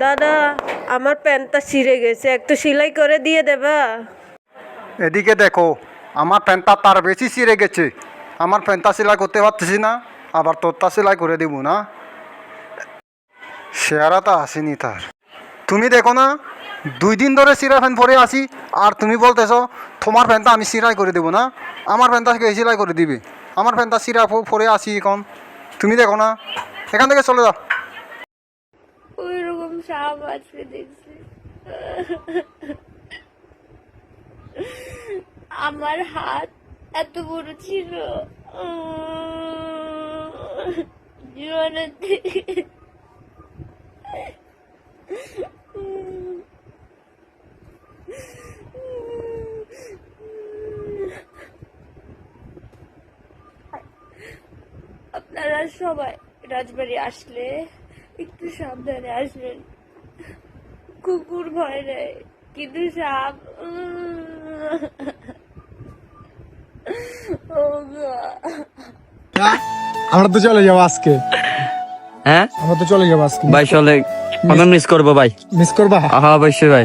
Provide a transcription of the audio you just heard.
দাদা, আমার প্যান্টটা ছিঁড়ে গেছে, একটু সেলাই করে দিয়ে দেবা? এদিকে দেখো, আমার প্যান্টটা তার বেশি ছিঁড়ে গেছে। আমার প্যান্টটা সেলাই করতে পারতেছি না, আবার তোরটা সেলাই করে দিব না। চেহারাটা আসেনি তার। তুমি দেখো না, 2 দিন ধরে সিরা প্যান্ট পরে আসি, আর তুমি বলতেছো তোমার প্যান্টটা আমি সিলাই করে দেবো না। আমার প্যান্টটা কে সেলাই করে দিবে? আমার প্যান্টটা সিরা পরে আসি এখন। তুমি দেখো না, এখান থেকে চলে যাও। ওই রকম সাপ আসবে দেখছি। আমার হাত এত বড় ছিল জীবনের থেকে। আপনারা সবাই রাজবাড়ি আসলে একটু সাবধানে আসবেন। কুকুর ভয় নেয়, কিন্তু সাপ ও গো। আমরা তো চলে যাবো আজকে। হ্যাঁ আমরা তো চলে যাবো আজকে। ভাই চলে, আমি মিস করবো ভাই। মিস করবা? হ্যাঁ অবশ্যই ভাই।